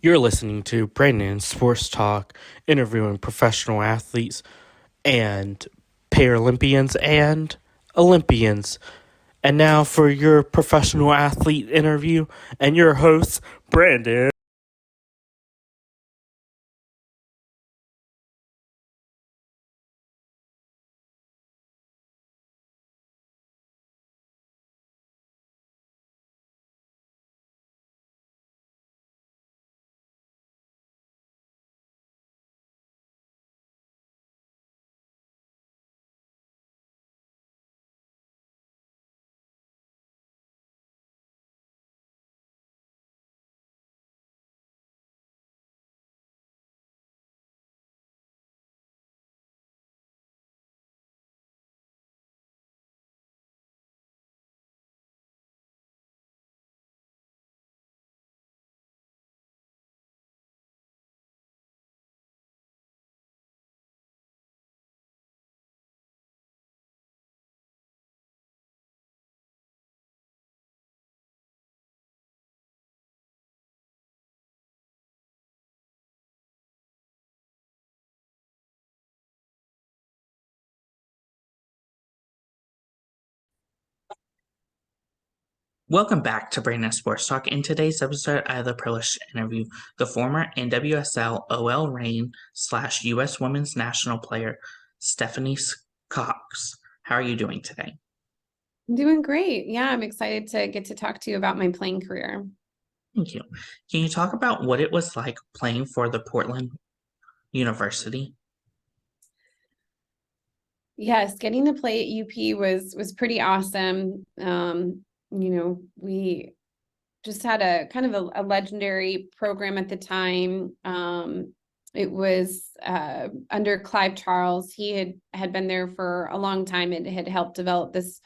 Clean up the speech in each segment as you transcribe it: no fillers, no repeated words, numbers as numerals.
You're listening to Brandon Sports Talk, interviewing professional athletes and Paralympians and Olympians. And now for your professional athlete interview and your host, Brandon. Welcome back to Brandon Sports Talk. In today's episode, I have the privilege to interview the former NWSL OL Reign / US Women's National player, Stephaine Cox. How are you doing today? I'm doing great. Yeah, I'm excited to get to talk to you about my playing career. Thank you. Can you talk about what it was like playing for the Portland University? Yes, getting to play at UP was pretty awesome. We just had a kind of a legendary program at the time. It was under Clive Charles. He had been there for a long time and had helped develop this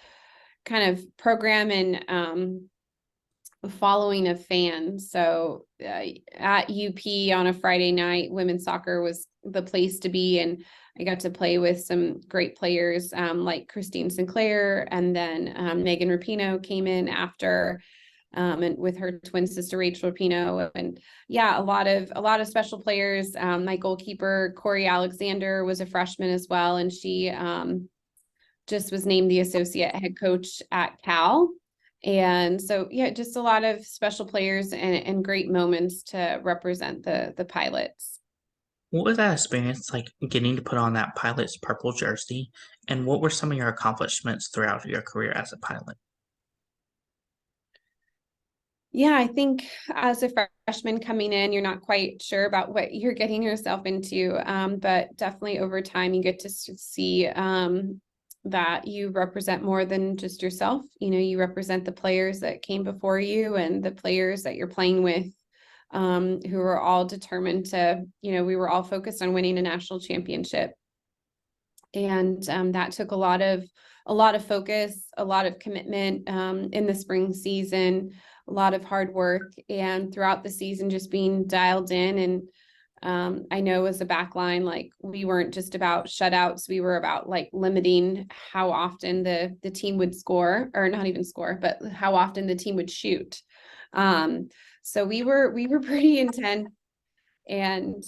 kind of program and following of fans. So at UP on a Friday night, women's soccer was the place to be. And I got to play with some great players like Christine Sinclair, and then Megan Rapinoe came in after, and with her twin sister Rachel Rapinoe. And yeah, a lot of special players. My goalkeeper Corey Alexander was a freshman as well, and she just was named the associate head coach at Cal. And so, yeah, just a lot of special players and great moments to represent the pilots. What was that experience like getting to put on that pilot's purple jersey? And what were some of your accomplishments throughout your career as a pilot? Yeah, I think as a freshman coming in, you're not quite sure about what you're getting yourself into, but definitely over time, you get to see that you represent more than just yourself. You represent the players that came before you and the players that you're playing with, who are all determined to, we were all focused on winning a national championship. And that took a lot of focus, a lot of commitment in the spring season, a lot of hard work, and throughout the season just being dialed in. And I know as a backline, like we weren't just about shutouts, we were about like limiting how often the team would score, or not even score, but how often the team would shoot. So we were pretty intense. And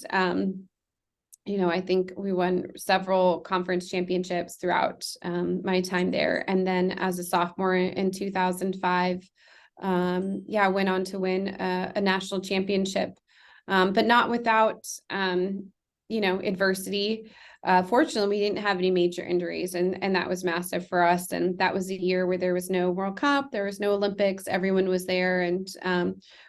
I think we won several conference championships throughout my time there. And then as a sophomore in 2005, I went on to win a national championship, but not without, adversity. Fortunately, we didn't have any major injuries, and that was massive for us. And that was a year where there was no World Cup, there was no Olympics, everyone was there, and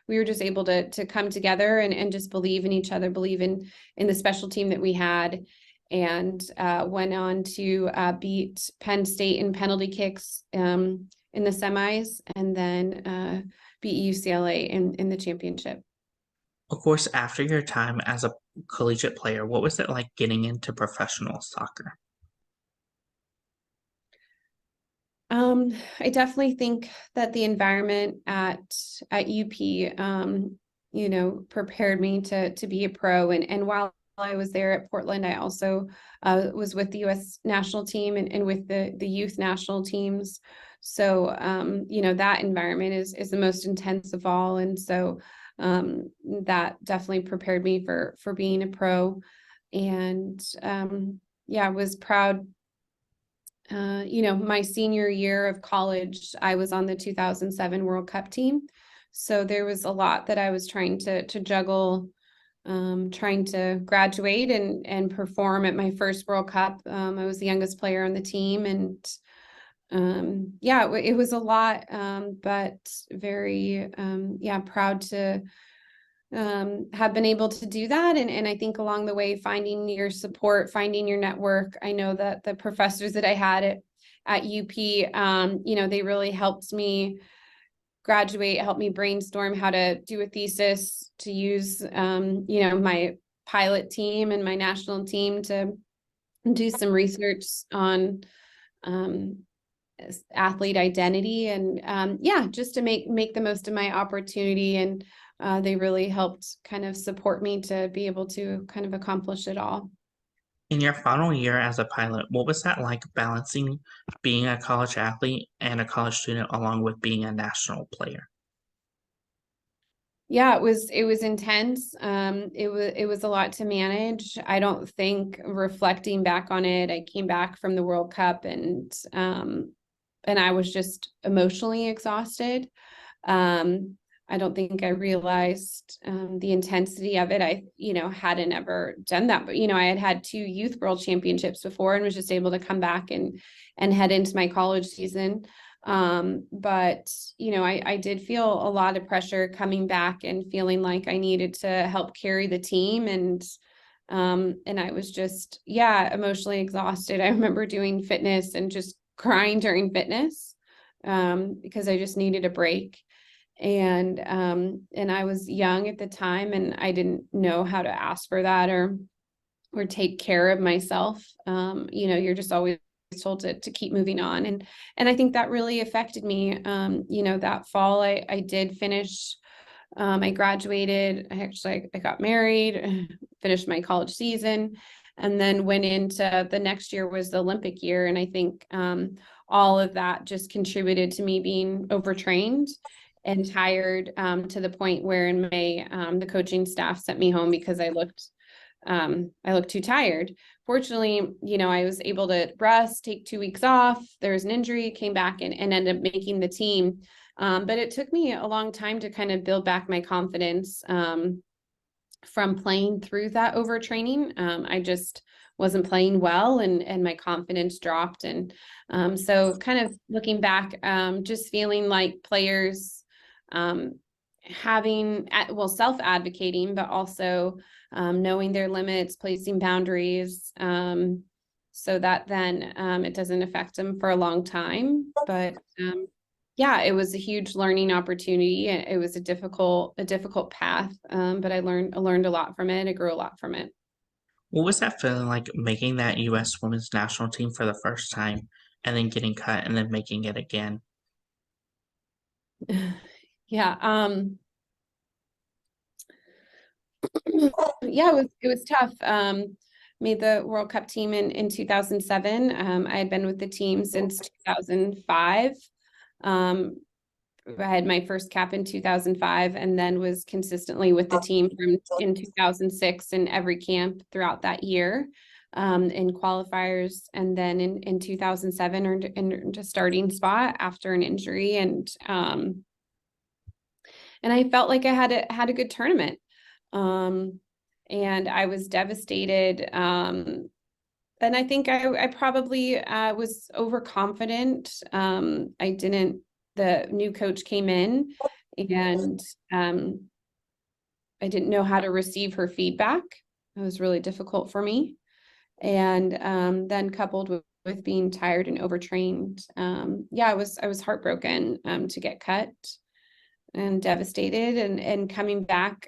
we were just able to come together and just believe in each other, believe in the special team that we had, and went on to beat Penn State in penalty kicks in the semis, and then beat UCLA in the championship. Of course, after your time as a collegiate player, what was it like getting into professional soccer? I definitely think that the environment at UP, prepared me to be a pro. And while I was there at Portland, I also was with the U.S. national team and with the youth national teams. So, that environment is the most intense of all. And so that definitely prepared me for being a pro. And yeah, I was proud. My senior year of college, I was on the 2007 World Cup team. So there was a lot that I was trying to juggle, trying to graduate and perform at my first World Cup. I was the youngest player on the team, and yeah, it was a lot, but very proud to have been able to do that. And I think along the way, finding your support, finding your network. I know that the professors that I had at UP, they really helped me graduate, helped me brainstorm how to do a thesis, to use, my pilot team and my national team to do some research on athlete identity, and just to make the most of my opportunity. And they really helped kind of support me to be able to kind of accomplish it all. In your final year as a pilot, what was that like, balancing being a college athlete and a college student along with being a national player? Yeah, it was intense. It was a lot to manage. I don't think, reflecting back on it, I came back from the World Cup, and I was just emotionally exhausted. Um, I don't think I realized the intensity of it. I, hadn't ever done that, but I had had 2 youth world championships before, and was just able to come back and head into my college season. But I did feel a lot of pressure coming back and feeling like I needed to help carry the team, and I was just, emotionally exhausted. I remember doing fitness and just crying during fitness because I just needed a break. And I was young at the time, and I didn't know how to ask for that or take care of myself. You're just always told to keep moving on. And I think that really affected me. That fall I did finish. I graduated. I got married, finished my college season, and then went into the next year was the Olympic year. And I think all of that just contributed to me being overtrained and tired, to the point where in May, the coaching staff sent me home because I looked too tired. Fortunately, I was able to rest, take 2 weeks off. There was an injury, came back and ended up making the team. But it took me a long time to kind of build back my confidence from playing through that overtraining. I just wasn't playing well, and my confidence dropped. And so kind of looking back, just feeling like players having, self-advocating, but also knowing their limits, placing boundaries, so that then it doesn't affect them for a long time. But it was a huge learning opportunity. It was a difficult path, but I learned a lot from it. I grew a lot from it. What was that feeling like, making that US women's national team for the first time and then getting cut and then making it again? Yeah. It was tough. Made the World Cup team in 2007. I had been with the team since 2005. I had my first cap in 2005, and then was consistently with the team from in 2006 in every camp throughout that year, in qualifiers, and then in 2007 earned a starting spot after an injury, and I felt like I had a good tournament. And I was devastated. And I think I probably was overconfident. The new coach came in, and I didn't know how to receive her feedback. It was really difficult for me. And then coupled with being tired and overtrained, I was heartbroken to get cut and devastated, and coming back.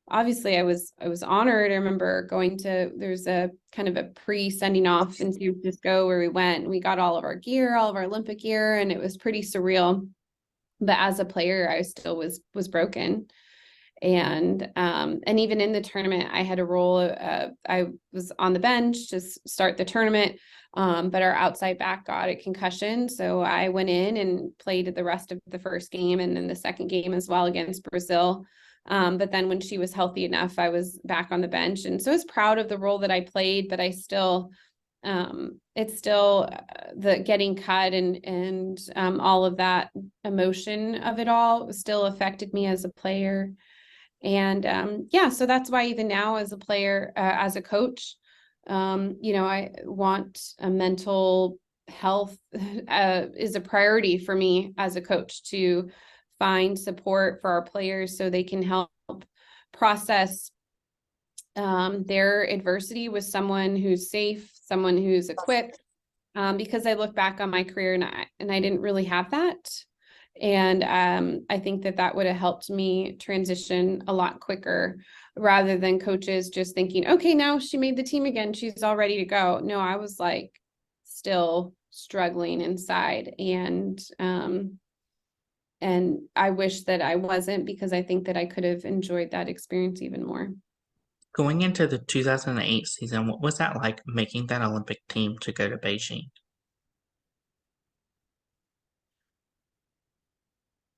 Obviously I was honored. I remember there's a kind of a pre-sending off in San Francisco where we went and we got all of our gear, all of our Olympic gear, and it was pretty surreal. But as a player, I still was broken. And even in the tournament, I had a role. I was on the bench to start the tournament, but our outside back got a concussion, so I went in and played the rest of the first game and then the second game as well against Brazil. But then when she was healthy enough, I was back on the bench, and so I was proud of the role that I played. But I still, it's still the getting cut and all of that emotion of it all still affected me as a player. And yeah, so that's why even now as a player, as a coach, I want a mental health is a priority for me as a coach to find support for our players so they can help process their adversity with someone who's safe, someone who's equipped. Because I look back on my career and I didn't really have that. And I think that would have helped me transition a lot quicker rather than coaches just thinking, okay, now she made the team again, she's all ready to go. No, I was like still struggling inside. And I wish that I wasn't, because I think that I could have enjoyed that experience even more. Going into the 2008 season, what was that like making that Olympic team to go to Beijing?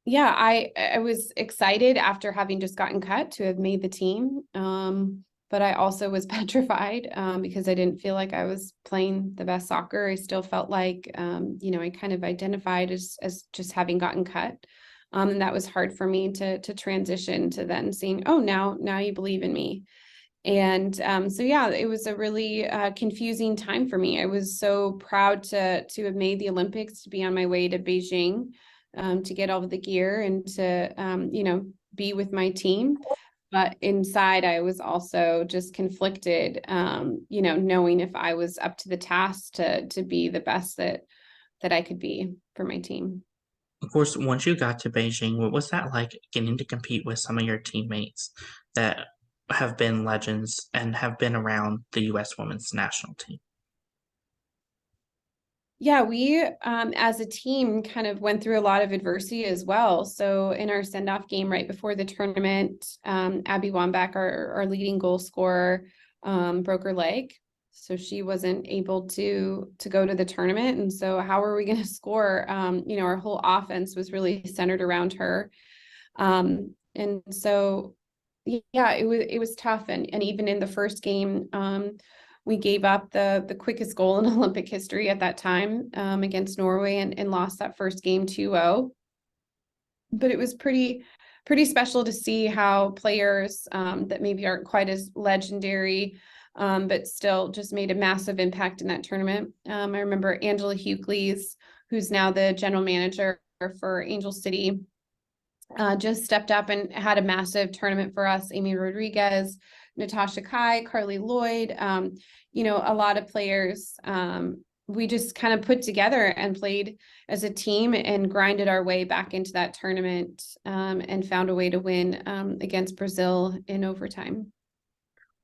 Yeah, I was excited after having just gotten cut to have made the team. But I also was petrified because I didn't feel like I was playing the best soccer. I still felt like I kind of identified as just having gotten cut. And that was hard for me to transition to then seeing, oh, now you believe in me. And so yeah, it was a really confusing time for me. I was so proud to have made the Olympics, to be on my way to Beijing, to get all of the gear and to be with my team. But inside, I was also just conflicted, knowing if I was up to the task to be the best that I could be for my team. Of course, once you got to Beijing, what was that like getting to compete with some of your teammates that have been legends and have been around the U.S. women's national team? Yeah, we as a team kind of went through a lot of adversity as well. So in our send-off game right before the tournament, Abby Wambach, our leading goal scorer, broke her leg. So she wasn't able to go to the tournament. And so how are we going to score? Our whole offense was really centered around her. And so yeah, it was tough. And even in the first game, we gave up the quickest goal in Olympic history at that time against Norway and lost that first game 2-0. But it was pretty special to see how players that maybe aren't quite as legendary, but still just made a massive impact in that tournament. I remember Angela Hucleys, who's now the general manager for Angel City, just stepped up and had a massive tournament for us. Amy Rodriguez, Natasha Kai, Carly Lloyd, a lot of players. We just kind of put together and played as a team and grinded our way back into that tournament and found a way to win against Brazil in overtime.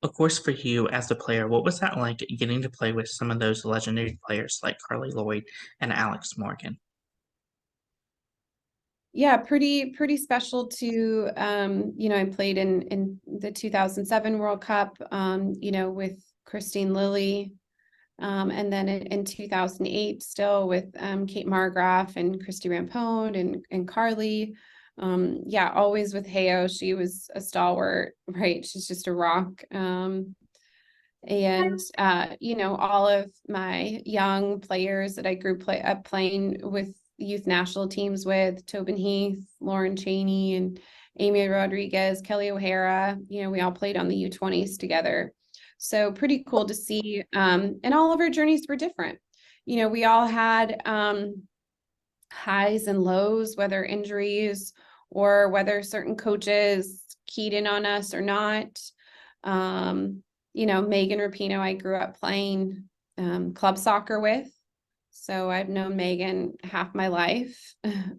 Of course, for you as a player, what was that like getting to play with some of those legendary players like Carly Lloyd and Alex Morgan? Yeah, pretty special to I played in the 2007 World Cup with Christine Lilly, and then in 2008 still with Kate Margraf and Christy Rampone and Carly. Yeah, always with Heo. She was a stalwart, right? She's just a rock. And all of my young players that I grew up playing with youth national teams with, Tobin Heath, Lauren Cheney, and Amy Rodriguez, Kelly O'Hara, we all played on the U20s together. So pretty cool to see. And all of our journeys were different. We all had highs and lows, whether injuries or whether certain coaches keyed in on us or not. Megan Rapinoe, I grew up playing club soccer with. So I've known Megan half my life,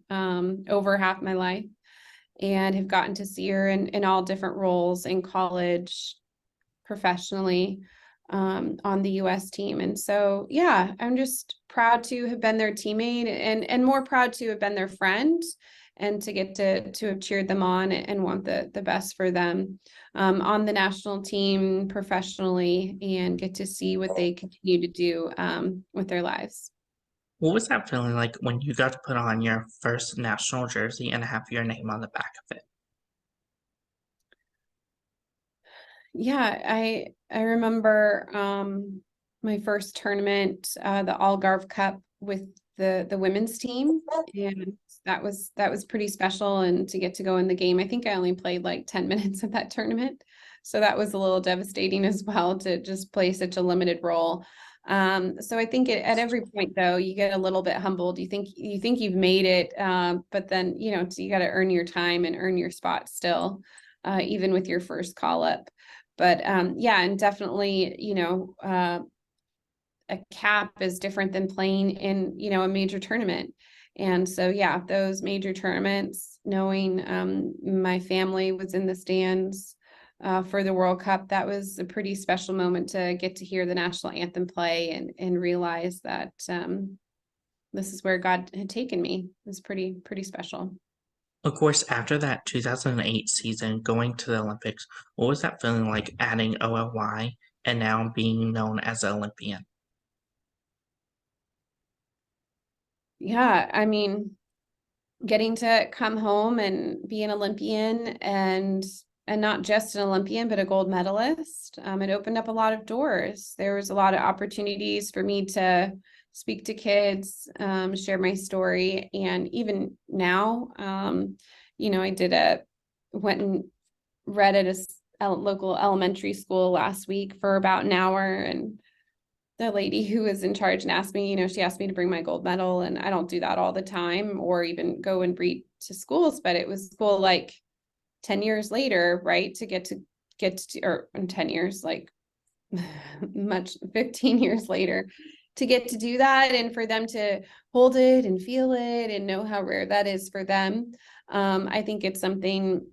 over half my life, and have gotten to see her in all different roles in college, professionally, on the US team. And so, yeah, I'm just proud to have been their teammate and more proud to have been their friend and to get to have cheered them on and want the best for them on the national team professionally, and get to see what they continue to do with their lives. What was that feeling like when you got to put on your first national jersey and have your name on the back of it? Yeah, I remember my first tournament, the Algarve Cup with the women's team, and that was pretty special. And to get to go in the game, I think I only played like 10 minutes of that tournament, so that was a little devastating as well, to just play such a limited role. So I think at every point though, you get a little bit humbled. You think you've made it, but then you got to earn your time and earn your spot still, even with your first call up. But yeah, and definitely, a cap is different than playing in, a major tournament. And so, yeah, those major tournaments, knowing my family was in the stands for the World Cup, that was a pretty special moment to get to hear the national anthem play and realize that this is where God had taken me. It was pretty special. Of course, after that 2008 season going to the Olympics, what was that feeling like adding OLY and now being known as an Olympian? Yeah, I mean, getting to come home and be an Olympian, and not just an Olympian, but a gold medalist. It opened up a lot of doors. There was a lot of opportunities for me to speak to kids, share my story. And even now, I went and read at a local elementary school last week for about an hour, and the lady who was in charge and asked me, she asked me to bring my gold medal, and I don't do that all the time or even go and read to schools, but it was cool, like 10 years later, right, to get to, or in 10 years, like much 15 years later, to get to do that, and for them to hold it and feel it and know how rare that is for them. I think it's something,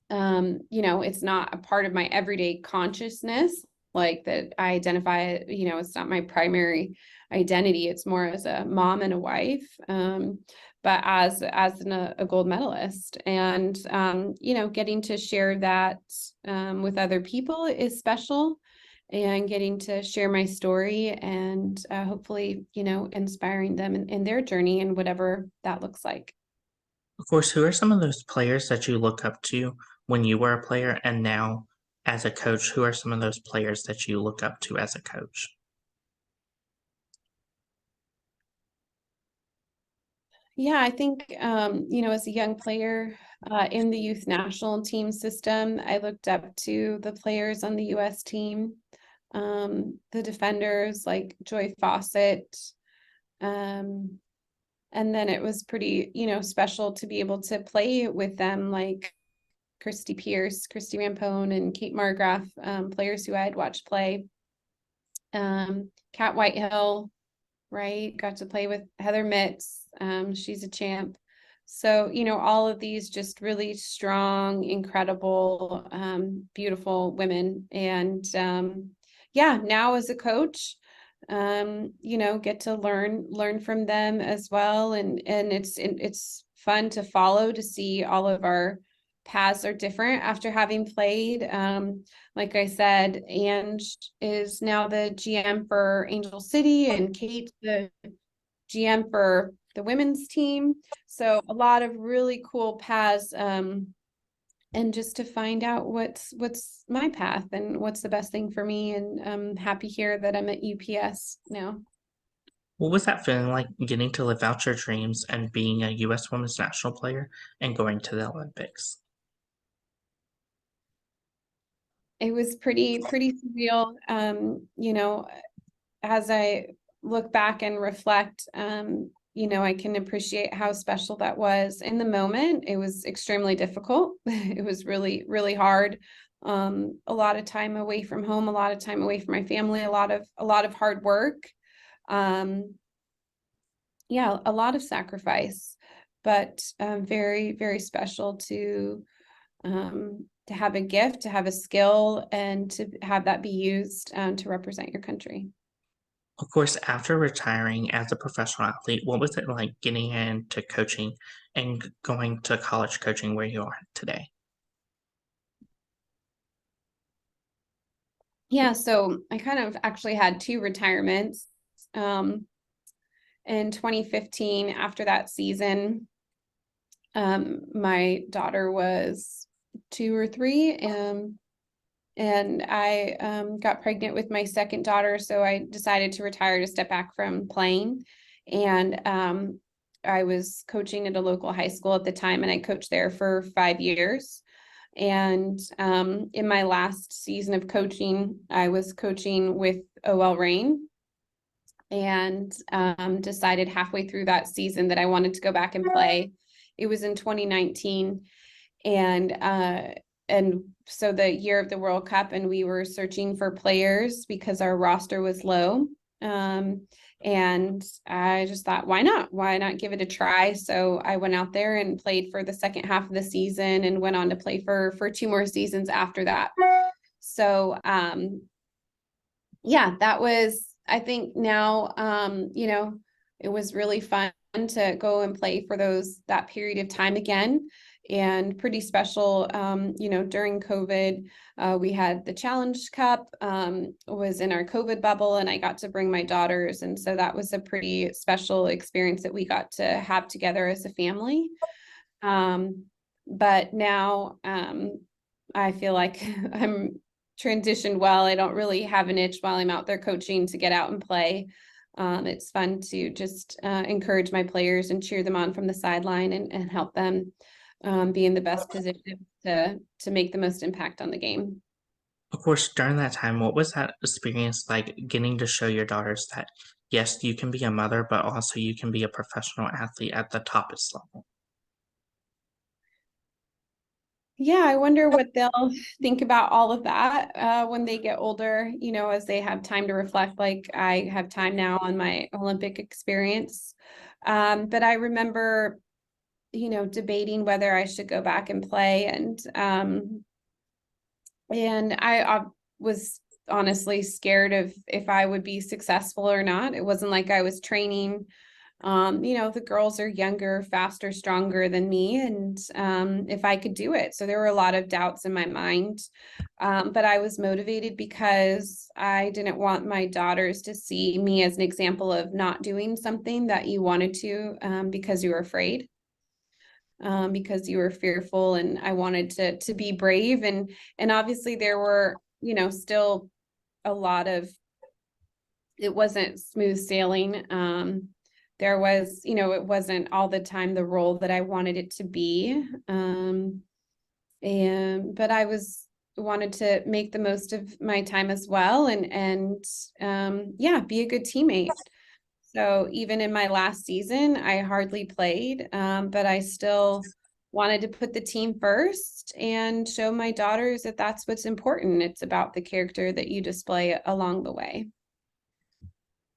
it's not a part of my everyday consciousness, like that I identify, it's not my primary identity. It's more as a mom and a wife, but as a gold medalist. And getting to share that with other people is special, and getting to share my story, and hopefully, inspiring them in their journey, and whatever that looks like. Of course, who are some of those players that you look up to when you were a player and now as a coach? Who are some of those players that you look up to as a coach? Yeah, I think, as a young player in the youth national team system, I looked up to the players on the US team, the defenders like Joy Fawcett. Um, and then it was pretty, special to be able to play with them, like Christy Pierce, Christy Rampone, and Kate Margraf, players who I had watched play. Kat Whitehill, right? Got to play with Heather Mitts. She's a champ. So, all of these just really strong, incredible, beautiful women. And yeah, now as a coach, get to learn from them as well. And it's fun to follow, to see all of our paths are different after having played. Like I said, Ange is now the GM for Angel City, and Kate the GM for the women's team. So a lot of really cool paths, and just to find out what's my path and what's the best thing for me. And I'm happy here that I'm at UPS now. What was that feeling like getting to live out your dreams and being a U.S. women's national player and going to the Olympics? It was pretty surreal. As I look back and reflect, I can appreciate how special that was. In the moment, it was extremely difficult. It was really, really hard. A lot of time away from home, a lot of time away from my family, a lot of hard work. Yeah, a lot of sacrifice, but very, very special to have a gift, to have a skill, and to have that be used to represent your country. Of course, after retiring as a professional athlete, what was it like getting into coaching and going to college coaching where you are today? Yeah, so I kind of actually had two retirements. Um, in 2015, after that season, my daughter was 2 or 3, and I got pregnant with my second daughter, so I decided to retire to step back from playing. And I was coaching at a local high school at the time, and I coached there for 5 years. And in my last season of coaching, I was coaching with OL Reign, and decided halfway through that season that I wanted to go back and play. It was in 2019, and so the year of the World Cup, and we were searching for players because our roster was low. And I just thought, why not? Why not give it a try? So I went out there and played for the second half of the season, and went on to play for 2 more seasons after that. So yeah, that was, I think now, it was really fun to go and play for that period of time again, and pretty special. During COVID, we had the Challenge Cup, was in our COVID bubble, and I got to bring my daughters. And so that was a pretty special experience that we got to have together as a family. But now, I feel like I'm transitioned well. I don't really have an itch while I'm out there coaching to get out and play. It's fun to just encourage my players and cheer them on from the sideline, and help them be in the best position to make the most impact on the game. Of course, during that time, what was that experience like getting to show your daughters that yes, you can be a mother, but also you can be a professional athlete at the toppest level? Yeah, I wonder what they'll think about all of that when they get older, as they have time to reflect, like I have time now on my Olympic experience. But I remember, debating whether I should go back and play. And I was honestly scared of if I would be successful or not. It wasn't like I was training. The girls are younger, faster, stronger than me, and if I could do it. So there were a lot of doubts in my mind. But I was motivated because I didn't want my daughters to see me as an example of not doing something that you wanted to, because you were afraid, because you were fearful. And I wanted to be brave. And obviously there were, still a lot of, it wasn't smooth sailing. There was, it wasn't all the time the role that I wanted it to be. But I wanted to make the most of my time as well, and yeah, be a good teammate. So even in my last season, I hardly played, but I still wanted to put the team first and show my daughters that that's what's important. It's about the character that you display along the way.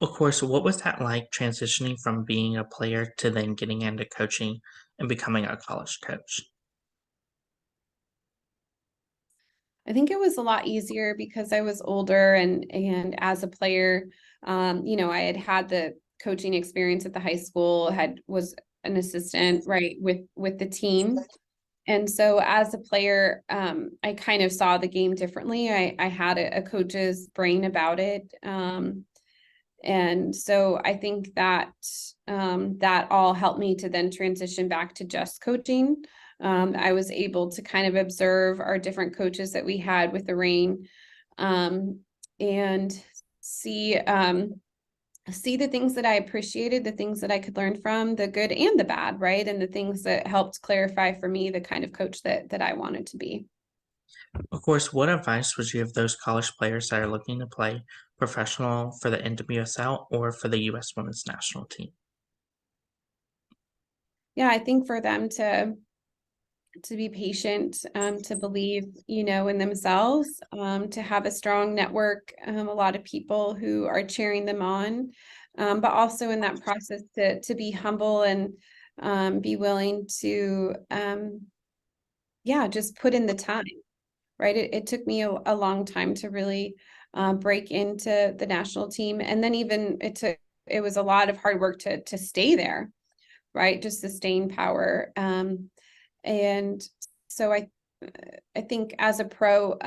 Of course, what was that like transitioning from being a player to then getting into coaching and becoming a college coach? I think it was a lot easier because I was older, and as a player, I had the coaching experience at the high school, was an assistant, right, with the team. And so as a player, I kind of saw the game differently. I had a coach's brain about it. And so I think that that all helped me to then transition back to just coaching. I was able to kind of observe our different coaches that we had with the Reign, um, and see the things that I appreciated, the things that I could learn from, the good and the bad, right? And the things that helped clarify for me the kind of coach that I wanted to be. Of course, what advice would you give those college players that are looking to play professional for the NWSL or for the US women's national team? Yeah, I think for them to be patient, to believe, in themselves, to have a strong network, a lot of people who are cheering them on, but also in that process to be humble, and be willing to, yeah, just put in the time, right? It took me a long time to really break into the national team. And then even it was a lot of hard work to stay there, right? Just the staying power. And so I think as a pro,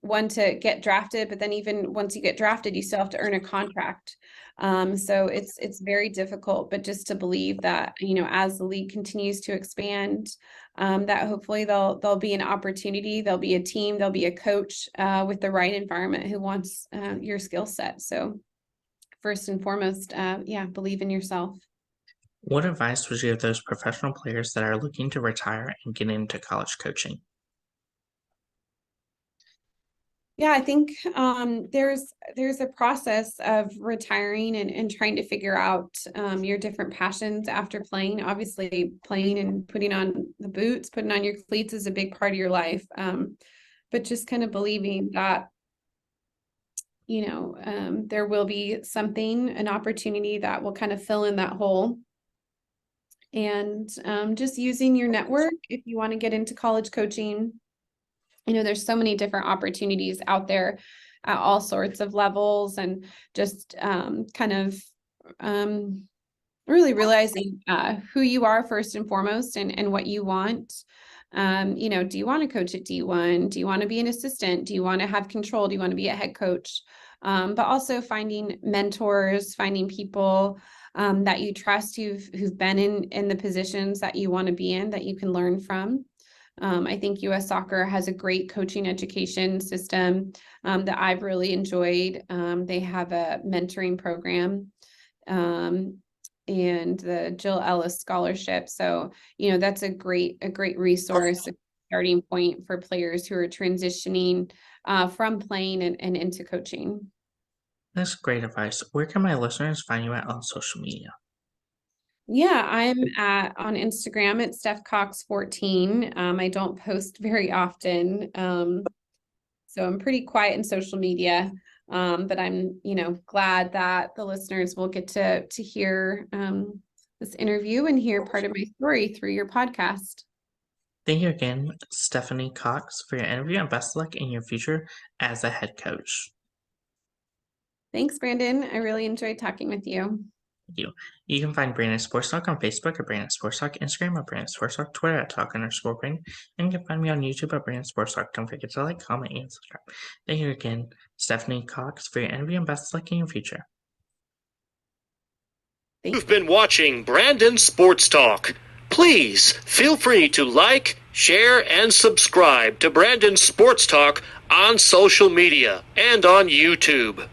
one, to get drafted, but then even once you get drafted, you still have to earn a contract. So it's very difficult, but just to believe that, as the league continues to expand, that hopefully there'll be an opportunity, there'll be a team, there'll be a coach with the right environment who wants your skill set. So first and foremost, believe in yourself. What advice would you give those professional players that are looking to retire and get into college coaching? Yeah, I think there's a process of retiring and trying to figure out your different passions after playing. Obviously, playing and putting on the boots, putting on your cleats is a big part of your life. But just kind of believing that, there will be something, an opportunity that will kind of fill in that hole. And just using your network if you want to get into college coaching. There's so many different opportunities out there at all sorts of levels, and just kind of really realizing who you are first and foremost, and what you want. Do you want to coach at D1? Do you want to be an assistant? Do you want to have control? Do you want to be a head coach? But also finding mentors, finding people that you trust who've been in the positions that you want to be in, that you can learn from. I think US Soccer has a great coaching education system that I've really enjoyed. They have a mentoring program and the Jill Ellis Scholarship. So, that's a great resource, a starting point for players who are transitioning from playing and into coaching. That's great advice. Where can my listeners find you at on social media? Yeah, I'm on Instagram at Steph Cox 14. I don't post very often. So I'm pretty quiet in social media. But I'm, glad that the listeners will get to hear this interview and hear part of my story through your podcast. Thank you again, Stephaine Cox, for your interview, and best of luck in your future as a head coach. Thanks, Brandon. I really enjoyed talking with you. Thank you. You can find Brandon Sports Talk on Facebook at Brandon Sports Talk, Instagram at Brandon Sports Talk, Twitter at Talk_Brandon, and you can find me on YouTube at Brandon Sports Talk. Don't forget to like, comment, and subscribe. Thank you again, Stephaine Cox, for your interview, and best of luck in your future. You've been watching Brandon Sports Talk. Please feel free to like, share, and subscribe to Brandon Sports Talk on social media and on YouTube.